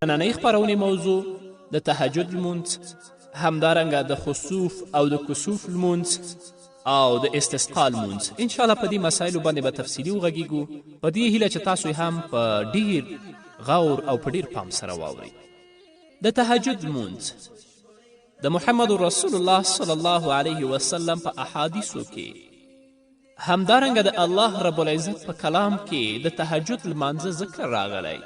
نننۍ خپرونې موضوع د تهجد لمونځ، همدارنګه د خسوف او د کسوف لمونځ او د استسقا لمونځ. انشاءالله په دې مسایلو باندې به تفصیلي وغږیږو، په دې هیله چې تاسو هم په ډیر غور او په ډیر پام سره واورئ. د تهجد لمونځ د محمد رسول الله صلی الله علیه وسلم په احادیثو کې، همدارنګه د الله رب العزت په کلام کې د تهجد لمانځه ذکر راغلی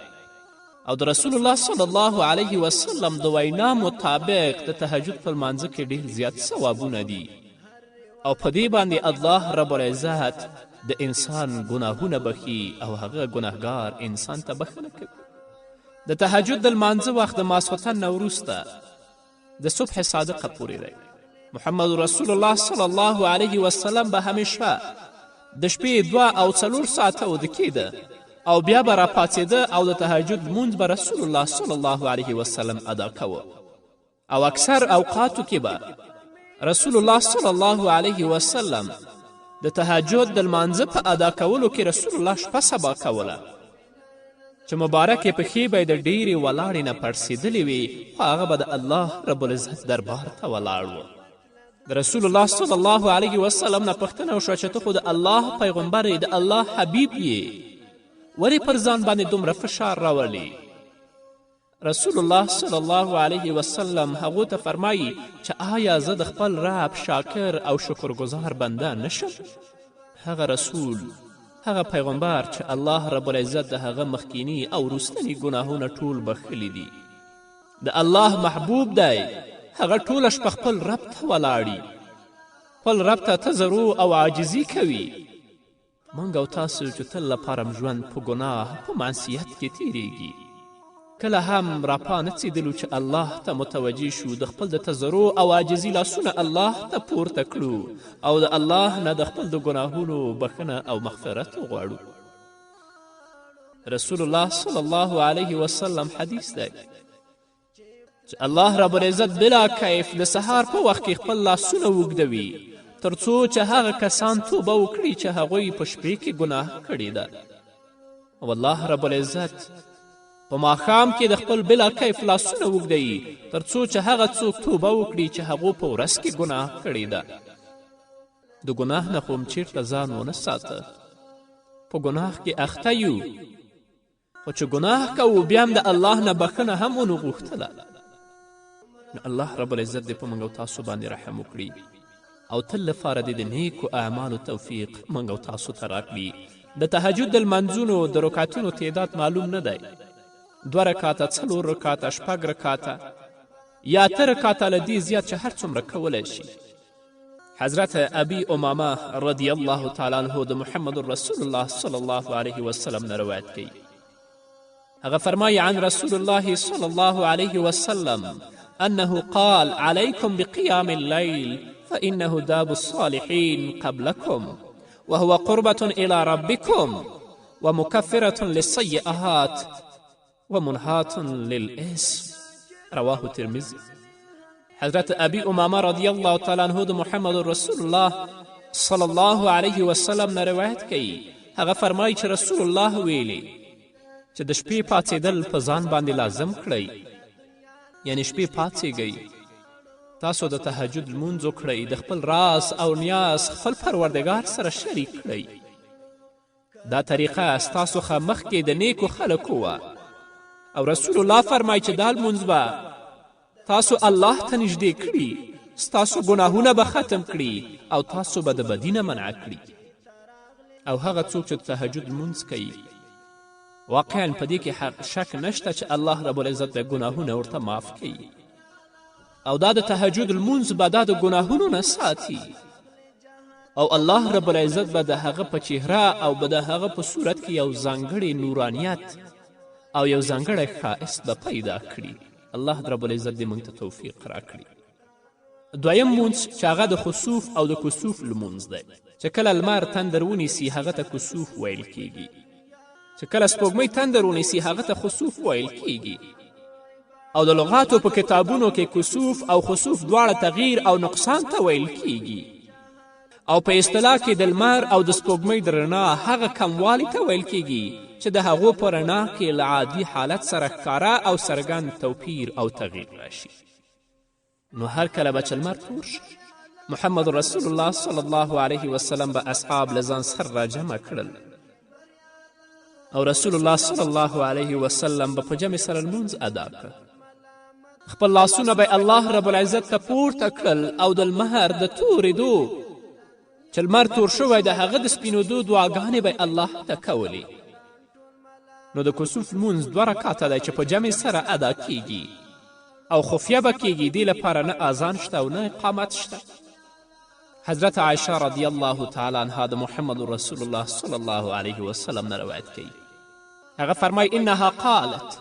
او د رسول الله صلی الله علیه وسلم د وینا مطابق د تهجد په لمانځه کې ډیر زیات ثوابونه دي او په دې باندې الله رب العزت د انسان ګناهونه بخي او هغه ګناهګار انسان ته بخښنه کوي. د تهجد د لمانځه وخت د ماسخوتن نه وروسته د صبح صادقه پورې دی. محمد رسول الله صلی الله علیه وسلم به همیشه د شپې 2 او 4 ساعته وده کیده او بیا به راپاڅېده او د تهجد لمونځ به رسول الله صلی الله علیه وسلم ادا کوه او اکثر اوقاتو کې به رسول الله صلی الله علیه وسلم د تهجد د لمانځه په ادا کولو کې رسول الله شپه سبا کوله چې مبارکې پښې به یې د ډیرې ولاړې نه پړسېدلې وې خو هغه به د الله رب العزت دربار ته ولاړ و. د رسول الله صلی الله علیه وسلم نه پوښتنه وشوه چې ته خو د الله پیغمبر یې، د الله حبیب یې، ولې پر ځان باندې دومره فشار راولي؟ رسول الله صلی الله علیه وسلم هغو ته فرمایي چې آیا زه د خپل رب شاکر او شکرګزار بنده نشم؟ هغه رسول، هغه پیغمبر چې الله رب العزت د هغه مخکینی او وروستني ګناهونه ټول بخښلي دي، د الله محبوب دی، هغه ټوله شپه خپل رب ته ولاړي، خپل رب ته تضرع او عاجزي کوي. موږ او تاسو چې تل لپاره ژوند په ګناه په معصیت کې تیریږي، کله هم راپا نڅېدلو چې الله ته متوجه شو، د خپل د تضرع او عاجزي لاسونه الله ته پورته کړو او د الله نه د خپل د ګناهونو بخښنه او مغفرت وغواړو. رسول الله صلی الله علیه وسلم حدیث دی چې الله رب العزت بلا کیف د سهار په وخت کې خپل لاسونه اوږدوي تر څو چې هغه کسان توبه وکړي چې هغوی په شپې کې ګناه کړې ده، او الله رب العزت په ماښام کې د خپل بلا کیف لاسونه اوږدوي تر څو چې هغه څوک توبه وکړي چې هغو په ورځ کې ګناه کړې ده. د ګناه نه خو هم چیرته ځان ونه ساته، په ګناه کې اخته یو، خو چې ګناه کوو بیا هم د الله نه بخښنه هم ونه غوښتله. نو الله رب العزت دې په موږ او تاسو باندې رحم وکړي او تل لپاره دې د نیکو اعمالو توفیق موږ او تاسو ته راکړي. د تهجد د لمانځونو د رکعتونو تعداد معلوم نه دی، 2 رکعته، 4 رکعته، 6 رکعته یا 8 رکعته، له دې زیات چې هر څومره کولی شي. حضرت ابي امامه رضی الله تعالی عنه د محمد رسول الله صلی الله علیه وسلم نه روایت کوي. هغه فرمایي عن رسول الله صلی الله علیه وسلم انه قال عليكم بقيام الليل فإنه داب الصالحين قبلكم وهو قربة إلى ربكم ومكفرة للسيئات ومنهاة للإثم. رواه الترمذي. حضرت ابي امامه رضی الله تعالی عنه د محمد رسول الله صلی الله علیه وسلم نه روایت کوي. هغه فرمایي چې رسول الله ویلي چې د شپې پاڅېدل په ځان باندې لازم کړئ، یعنی شپې پاڅېږئ، تاسو د تهجد لمونځ وکړئ، د خپل راز او نیاز خپل پروردګار سره شریک کړئ. دا طریقه ستاسو ښه مخکې د نیکو خلکو وه او رسول الله فرمایي چې دا لمونځ به تاسو الله ته نږدې کړي، ستاسو ګناهونه به ختم کړي او تاسو به د بدي نه منع کړي. او هغه څوک چې تهجد لمونځ کوي واقعا په دې کې شک نشته چې الله رب العزت به ګناهونه ورته معاف کوي او دا د تهجد لمونځ به دا د ګناهونو نه ساتي او الله رب العزت به د هغه په چهره او به د هغه په صورت کې یو ځانګړی نورانیت او یو ځانګړی ښایست به پیدا کړي. الله رب العزت دې موږ ته توفیق راکړي. دویم لمونځ چې هغه د خسوف او د کسوف لمونځ دی، چې کله لمر تندر ونیسي هغه ته کسوف ویل کیږي، چې کله سپوږمۍ تندر ونیسي هغه ته خسوف ویل کیږي. او د لغاتو په کتابونو کې کسوف او خسوف دواړه تغییر او نقصان ته ویل کیږي، او په اصطلاح کې د لمر او د سپوږمۍ د رڼا هغه کموالي ته ویل کیږي چې د هغو په رڼا کې له عادي حالت سره ښکاره او څرګند توپیر او تغییر راشي. نو هر کله به چې لمر تور شي، محمد رسول الله صلی الله علیه وسلم به اصحاب له ځان سره راجمع کړل او رسول الله صلی الله علیه وسلم به په جمع سره لمونځ ادا کړ. خپل لاسونه به الله رب العزت ته پورته کړل او د لمر د تورېدو چې لمر تور شوی د هغه د سپینېدو دعاګانې به الله ته کولې. نو د کسوف لمونځ 2 رکعته دی چې په جمع سره ادا کیږي او خفیه به کیږي. دې لپاره نه اذان شته او نه اقامت شته. حضرت عایشه رضی الله تعالی عنها د محمد رسول الله صلی الله علیه وسلم نه روایت کوي. هغه فرمای انها قالت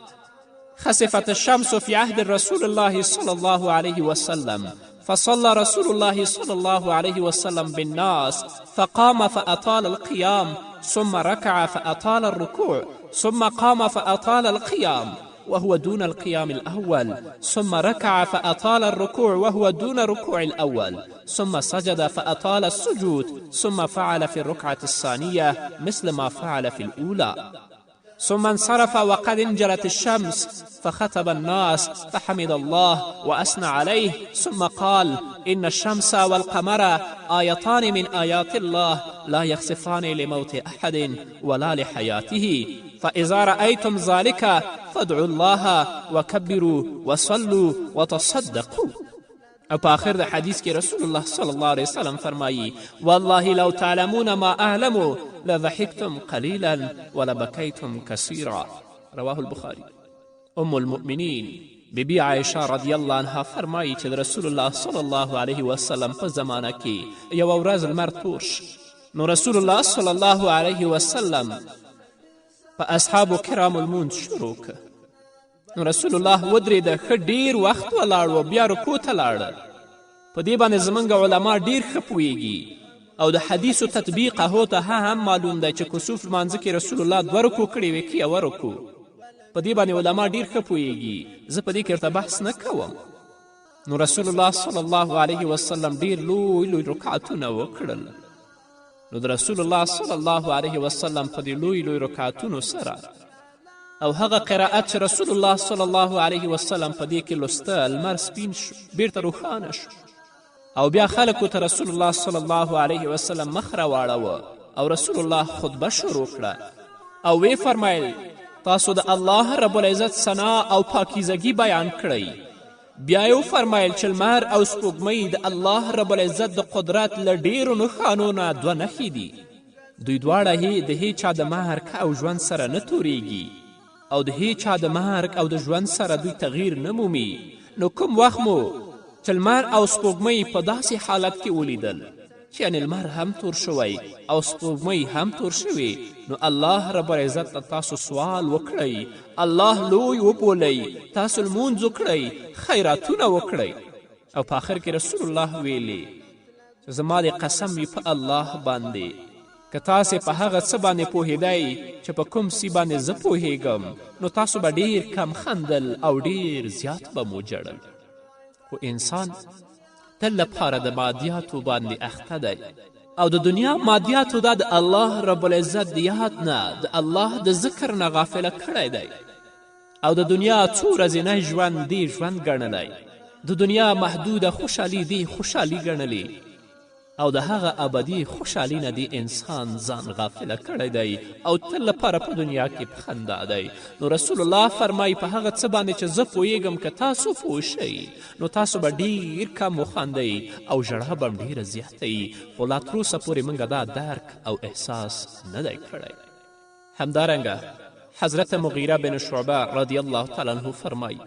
خسفت الشمس في عهد رسول الله صلى الله عليه وسلم فصلى رسول الله صلى الله عليه وسلم بالناس فقام فأطال القيام ثم ركع فأطال الركوع ثم قام فأطال القيام وهو دون القيام الأول ثم ركع فأطال الركوع وهو دون ركوع الأول ثم سجد فأطال السجود ثم فعل في الركعة الثانية مثل ما فعل في الأولى ثم انصرف وقد انجلت الشمس فخطب الناس فحمد الله وأثنى عليه ثم قال إن الشمس والقمر آيتان من آيات الله لا يخسفان لموت أحد ولا لحياته فإذا رأيتم ذلك فادعوا الله وكبروا وصلوا وتصدقوا. او په آخر د حدیث کې رسول الله صلی الله علیه وسلم فرمایی والله لو تعلمون ما أعلم لضحكتم قليلا ولبكيتم كثيرا. رواه البخاري. ام المؤمنین بیبي عایشه رضی الله عنها فرمایی چې د رسول الله صلی الله علیه وسلم په زمانه کې یوه ورځ لمر تور شو. نو رسول الله صلی الله علیه وسلم په اصحابو کرامو لمونځ شروع که. نو رسول الله ودرېده، ښه ډیر وخت ولاړ و، بیا رکو ته لاړه. په دې باندې زموږ علما ډیر ښه پوهیږي او د حدیثو تطبیق هغو ته هم معلوم دی چې کسوف لمانځه کې رسول الله 2 رکو کړې وې که 1 رکو. په دې باندې علما ډیر ښه پوهیږي، زه په دې کې ورته بحث نه کوم. نو رسول الله صلی الله علیه وسلم ډیر لوی لوی رکعتونه وکړل. نو د رسول الله صلی الله علیه وسلم په دې لوی لوی رکعتونو سره او هغه قرائت چې رسول الله صلی الله علیه وسلم په دې کې لوسته، لمر سپین شو، بیرته روښانه شو او بیا خلکو ته رسول الله صلی الله علیه وسلم مخ راواړوه او رسول الله خطبه شروع کړه او وی فرمایل تاسو د الله رب العزت ثنا او پاکیزگی بیان کړئ. بیا یې وفرمیل چې لمر او سپوږمۍ د الله رب العزت د قدرت له ډیرو نښانو نه 2 نښې دي. دوی دواړه د هیچا د مرګ او ژوند سره نه تورېږي او د هیچا د مرګ او د ژوند سره دوی تغییر نه مومي. نو کوم وخت مو چې لمر او سپوږمۍ په داسې حالت کې ولیدل چې یعنې لمر هم تور شوی او سپوږمۍ هم تور شوې، نو الله رب العزت ته تاسو سوال وکړئ، الله لوی وبولئ، تاسو لمونځ وکړئ، خیراتونه وکړئ. او په آخر کې رسول الله ویلې چې زما د قسم وي په الله باندې که تاسې په هغه څه باندې پوهېدی چې په کوم سی باندې زه پوهېږم نو تاسو به ډیر کم خندل او ډیر زیات به مو جړل. خو انسان تل لپاره د مادیاتو باندې اخته دی او د دنیا مادیاتو دا د الله رب العزت د یاد نه، د الله د ذکر نه غافله کړی دی او د دنیا څو ورځینی ژوند دی ژوند ګڼلی، د دنیا محدوده خوشحالي دی خوشحالي ګڼلی او د هغه ابدي خوشحالي نه دی انسان ځان غافله کړی دی او تل لپاره په دنیا کې په خندا دی. نو رسول الله فرمایي په هغه څه باندې چې زه پوهیږم که تاسو پوه شئ نو تاسو به ډیر کم وخاندئ او ژړا به هم ډیره زیاته خو لا تروسه پورې موږ دا درک او احساس نه دی کړی. همدارنګه حضرت مغیره بن شعبه رضی الله تعالی عنه فرمایي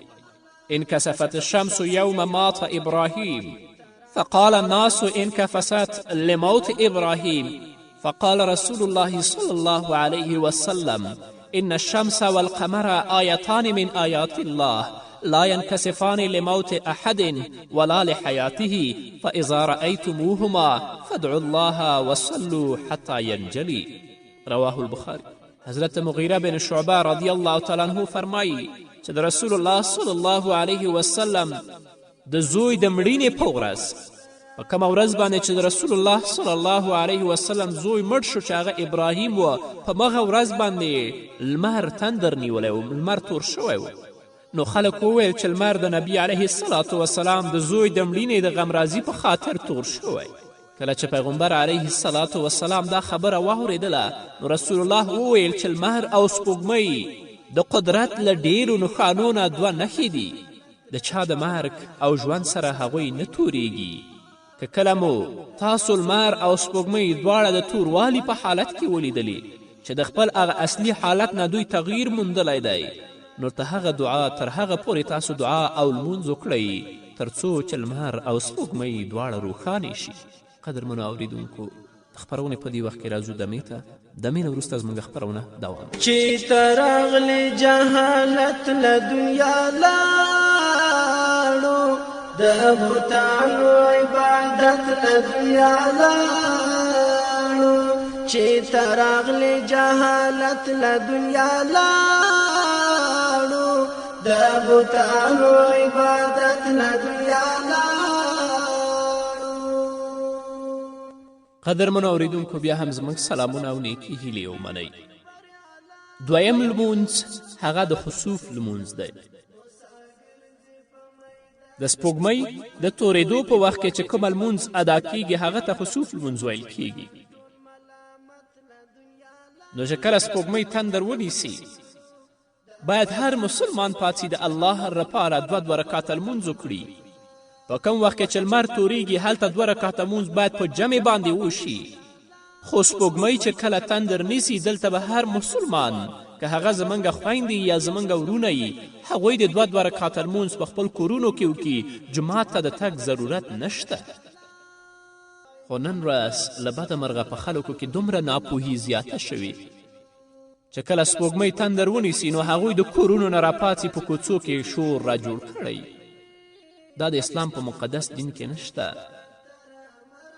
انکسفت الشمس یوم مات ابراهیم فقال الناس انكفست لموت إبراهيم فقال رسول الله صلى الله عليه وسلم إن الشمس والقمر آيتان من آيات الله لا ينكسفان لموت أحد ولا لحياته فإذا رأيتموهما فادعوا الله وصلوا حتى ينجلي. رواه البخاري. حضرت مغیره بن شعبه رضی الله تعالی عنه فرمایی چې د رسول الله صلی الله علیه وسلم د زوی د مړینې په ورځ په کومه ورځ باندې چې د رسول الله صلی الله علیه وسلم زوی مړ شو چې هغه ابراهیم و، په مغه ورځ باندې لمر تندر نیولی و، لمر تور شوی و. نو خلک وویل چې لمر د نبي علیه الصلاة وسلام د زوی د مړینې د غمرازي په خاطر تور شوی. کله چې پیغمبر علیه الصلاة وسلام دا خبره واورېدله نو رسول الله وویل چې لمر او سپوږمۍ د قدرت له ډیرو نښانو نه دوه نښې دي. د چا د مرګ او ژوند سره هغوی نه تورېږي. که کله مو تاسو لمر او سپوږمۍ دواړه د توروالي په حالت کې ولیدلي چې د خپل هغه اصلي حالت نه دوی تغییر موندلی دی، نو تر هغه پورې تاسو دعا او لمونځ وکړئ تر څو چې لمر او سپوږمۍ دواړه روښانې شي. قدرمنو اوریدونکو، د خپرونې په دې وخت کې راځو دمې ته. دمې نه وروسته زموږ خپرونه دوام. چې ته راغلې جهالت له دنیا لاړو، د بوتانو عبادت له دنیا لاړو. چې ته راغلې جهالت له دنیا لاړو، د بوتانو عبادت له دنیا لاړو. قدرمنو اوریدونکو، بیا هم زموږ سلامونه او نیکې هیلې ومنئ. دویم لمونځ هغه د خسوف لمونځ دی. د سپوږمۍ د تورېدو په وخت کې چې کومه لمونځ ادا کیږي هغه ته خسوف لمونځ ویل کیږي. نو چې کله سپوږمۍ تندر ونیسي باید هر مسلمان پاڅي د الله لپاره دوه رکعته لمونځ وکړي. په کوم وخت کې چې لمر تورېږي هلته 2 رکعته لمونځ باید په جمع باندې وشي. خو سپوږمۍ چې کله تندر نیسي دلته به هر مسلمان که هغه زمونږ خویندې یا زمونږ ورونه یي هغوی د 2 رکعته لمونځ په خپل کورونو کې وکړي. جومات ته د تګ ضرورت نشته. خو نن ورځ له بده مرغه په خلکو کې دومره ناپوهي زیاته شوې چې کله سپوږمۍ تندر ونیسي نو هغوی د کورونو نه راپاڅي په کوڅو کې شور را جوړ کړی. دا د اسلام په مقدس دین کې نشته.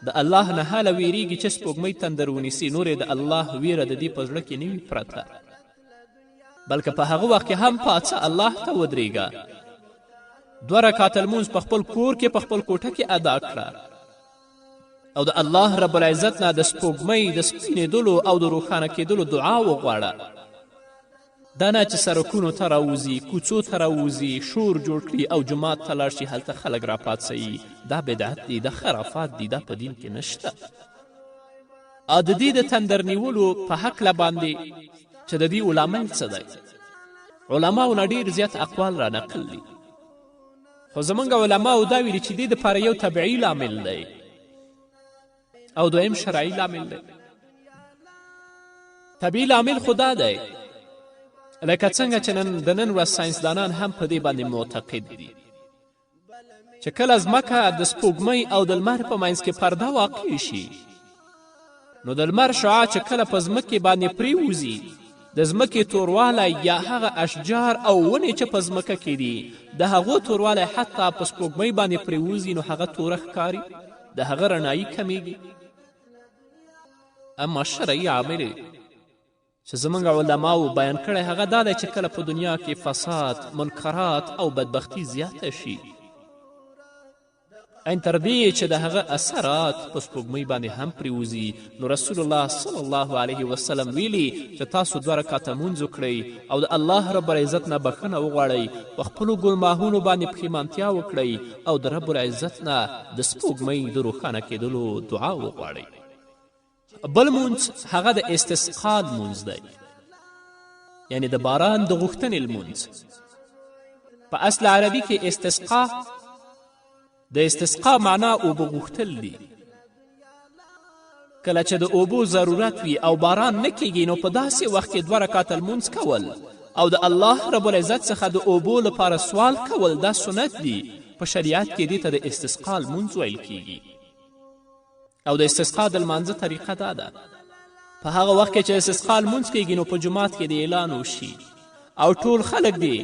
د الله نه هله ویریږي چې سپوږمۍ تندر ونیسي، نور د الله ویره د دې په زړه کې نه وي پرته، بلکې په هغه وخت کې هم پاڅه الله ته ودرېږه. 2 رکعته لمونځ په خپل کور کې په خپل کوټه کې ادا کړه او د الله رب العزت نه د سپوږمۍ د سپینېدلو او د روښانه کېدلو دعا وغواړه. دا نه چې سرکونو ته راوځي، کوڅو ته راوځي، شور جوړ کړي او جومات ته لاړ شي هلته خلک راپاڅوي. دا بدعت دی، دا خرافات دی، دا په دین کې نشته. او د دې د تندر نیولو په هکله باندې چې د دې علامل څه دی، علماو نه ډېر زیات اقوال را نقل دي. خو زموږ علماو دا ویلي چې دې دپاره یو طبعي لامل دی او دویم شرعي لامل دی. طبعي لامل خو دا دی لکه څنګه چې د نن ورځ ساینسدانان هم په دې باندې معتقد دي چې کله ځمکه د سپوږمۍ او د لمر په منځ کې پرده واقع شي نو د لمر شعاع چې کله په ځمکې باندې پریوځي د ځمکې توروالی یا هغه اشجار او ونې چې په ځمکه کې دي د هغو توروالی حتی په سپوږمۍ باندې پریوځي نو هغه توره ښکاري، د هغه رڼایي کمیږي. اما شرعي عامل چې زموږ علماو بیان کړی هغه دا دی چې کله په دنیا کې فساد، منکرات او بدبختی زیاته شي این تر دې چې د هغه اثرات په سپوږمۍ باندې هم پریوځي، نو رسول الله صلی الله علیه وسلم ویلي چې تاسو 2 رکعته لمونځ وکړئ او د الله رب العزت نه بخښنه وغواړئ، په خپلو ګناهونو باندې پښیمانتیا وکړئ او د رب العزت نه د سپوږمۍ د روښانه کېدلو دعا وغواړئ. بل لمونځ هغه د استسقا لمونځ دی، یعنی د باران د غوښتنې لمونځ. په اصل عربي کې استسقا د استسقا معنا اوبه غوښتل دي. کله چې د اوبو ضرورت وي او باران نه کیږي نو په داسې وخت کې 2 رکعته لمونځ کول او د الله رب العزت څخه د اوبو لپاره سوال کول دا سنت دي. په شریعت کې دې ته د استسقا لمونځ ویل کیږي. او د استسقا د لمانځه طریقه دا ده، په هغه وخت کې چې استسقا لمونځ کیږي نو په جومات کې د اعلان وشي او ټول خلک دي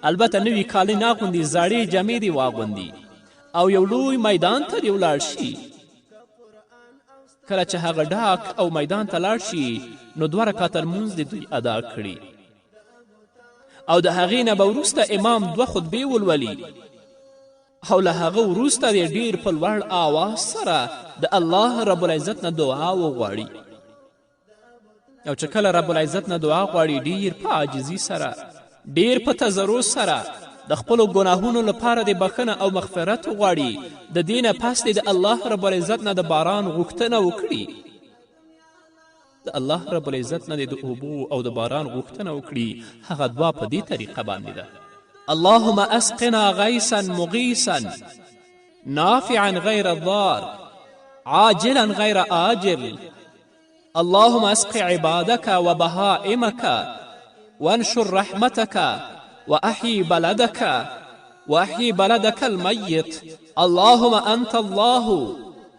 البته نوي کالي نه اغوندي، زړې جامې دي واغوندي او یو لوی میدان ته دې ولاړ شي. کله چې هغه ډاک او میدان ته لاړ شي نو 2 رکعته لمونځ دې دوی ادا کړي او د هغې نه به وروسته امام 2 خطبې ولولي. او له هغه وروسته د ډیر په لوړ آواز سره د الله رب العزت نه دعا وغواړي. او چې کله رب العزت نه دعا غواړي ډیر په عاجزي سره، ډیر په تضرع سره د خپلو ګناهونو لپاره د بخښنه او مغفرت وغواړي، د دې نه پس د الله رب العزت نه د باران غوښتنه وکړي، د الله رب العزت نه د اوبو او د باران غوښتنه وکړي، هغه دعا په دې طریقه باندې ده: اللهم اسقنا غیثا مغیثا نافعا غیر ضار عاجلا غیر آجل اللهم اسق عبادك وبهائمك وانشر رحمتك وأحيي بلدك الميت اللهم أنت الله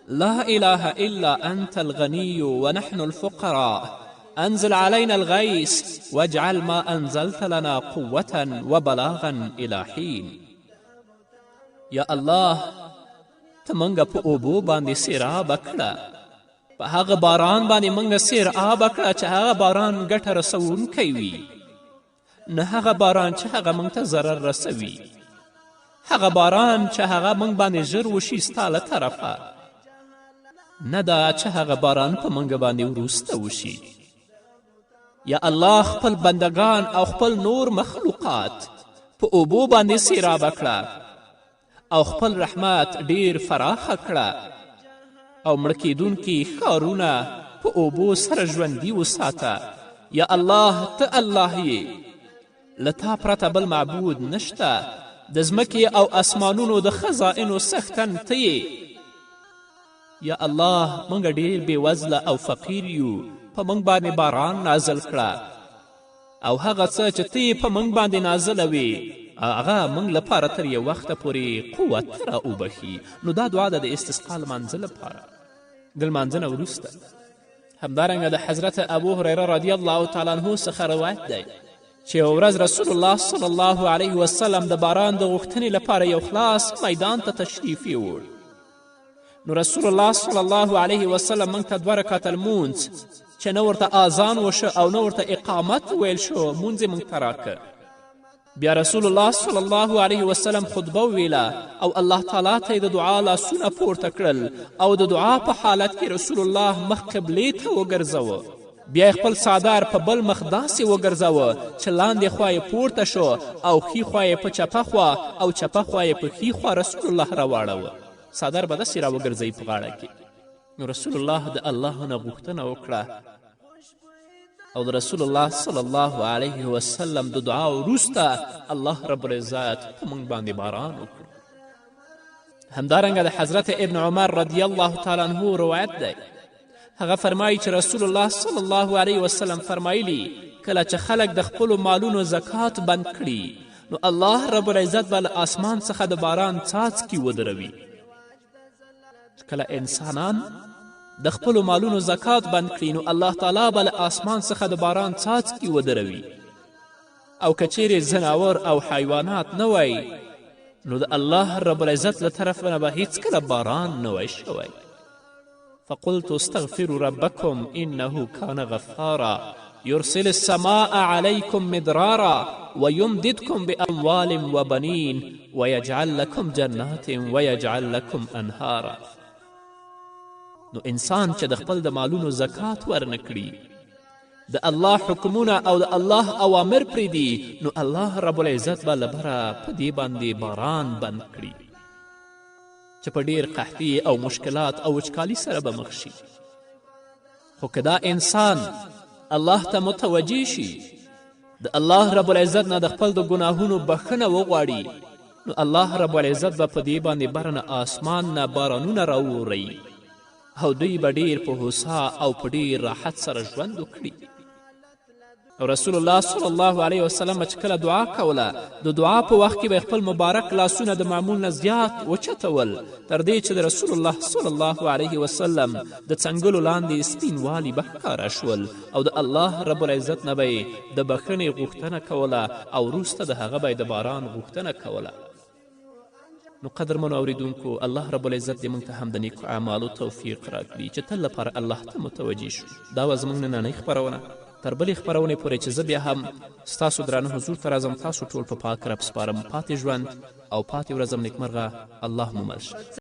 لا إله إلا أنت الغني ونحن الفقراء أنزل علينا الغيث واجعل ما أنزلت لنا قوة وبلاغا إلى حين. یا الله ته منګه په اوبو باندې سیرابه کړه، په هغه باران باندې منګه سیرابه کړه چې هغه باران ګټه رسوونکی وي، نه هغه باران چې هغه موږ ته ضرر رسوي، هغه باران چې هغه موږ باندې ژر وشي ستا له طرفه، نه دا چې هغه باران په موږ باندې وروسته وشي. یا الله خپل بندگان او خپل نور مخلوقات په اوبو باندې سیرابه کړه او خپل رحمت ډیر فراخه کړه او مړه کیدونکي ښارونه په اوبو سره ژوندي وساته. یا الله ته الله یې، له تا پرته بل معبود نشته، د ځمکې او اسمانونو د خزائنو څښتن ته یې. یا الله موږ ډیر بېوزله او فقیر یو، په موږ باندې باران نازل کړه او هغه څه چې ته یې په موږ باندې نازلوې هغه موږ لپاره تر یو وخته پورې قوت راوبخي. نو دا دعا ده د استسقا لمانځه لپاره د لمانځه نه وروسته. همدارنګه د حضرت ابو هریره رضی الله تعالی عنه څخه روایت دی چې یوه ورځ رسول الله صلی الله علیه وسلم د باران د غوښتنې لپاره یو خلاص میدان ته تشریف یووړ. نو رسول الله صلی الله علیه وسلم موږ ته 2 رکعته لمونځ چې نه ورته آذان وشه او نه ورته اقامت ویل شو مونځ یې موږ ته راکه. بیا رسول الله صلی الله علیه وسلم خطبه وویله او الله تعالی ته یې د دعا لاسونه پورته کړل او د دعا په حالت کې رسول الله مخ قبلې ته وګرځوه. بیا یې خپل څادر په بل مخ داسې وګرځوه چې لاندې خوا یې پورته شو او ښي خوا یې په چپه خوا او چپه خوا یې په ښي خوا رسول الله راواړوه. څادر به داسې راوګرځوي په غاړه کې. نو رسول الله د الله نه غوښتنه وکړه او د رسول الله صلی الله علیه وسلم د دعا وروسته الله رب العزت په موږ باندې باران وکړ. همدارنګه د حضرت ابن عمر رضی الله تعالی عنه روایت دی، هغه فرمایي چې رسول الله صلی الله علیه وسلم فرمایلی کله چې خلک د خپلو مالونو زکات بند کړي نو الله رب العزت به له آسمان څخه د باران څاڅکي ودروي. کله انسانان د خپلو مالونو زکات بند کړي نو الله تعالی به له آسمان څخه د باران څاڅکي ودروي. او که چیرې ځناور او حیوانات نه وای نو د الله رب العزت له طرفه نه به هیڅکله باران نه وای شوی. فقلت استغفروا ربكم انه كان غفارا يرسل السماء عليكم مدرارا ويمددكم باموال وبنين ويجعل لكم جنات ويجعل لكم انهارا. نو انسان چې د خپل د مالونو زکات ورنکړي، د الله حکمونه او د الله اوامر پرېږدي، نو الله رب العزت به له بره په دې باندې باران بند کړي چې په ډیر قحطي او مشکلات او وچکالي سره به مخ شي. خو که دا انسان الله ته متوجه شي، د الله رب العزت نه د خپل د ګناهونو بخښنه وغواړي، نو الله رب العزت به په دې باندې بره نه آسمان نه بارانونه راوورئ او دوی به ډیر په هوسا او په ډیر راحت سره ژوند وکړي. او رسول الله صلی الله علیه وسلم چې کله دعا کوله د دعا په وخت کې به خپل مبارک لاسونه د معمول نه زیات وچتول تر دې چې د رسول الله صلی الله علیه وسلم د څنګلو لاندې سپینوالي به ښکاره شول او د الله رب العزت نه به یې د بخښنې غوښتنه کوله او وروسته د هغه به یې د باران غوښتنه کوله. نو قدرمنو اوریدونکو، الله رب العزت دې موږ ته هم د نیکو اعمالو توفیق راکړي چې تل لپاره الله ته متوجه شو. دا وه زموږ نننۍ خپرونه. تر بلې خپرونې پورې چې زه بیا هم ستاسو درانه حضور ته راځم تاسو ټول په پاک رب سپارم. پاتې ژوند او پاتې ورځم نیکمرغه. الله مو مل شه.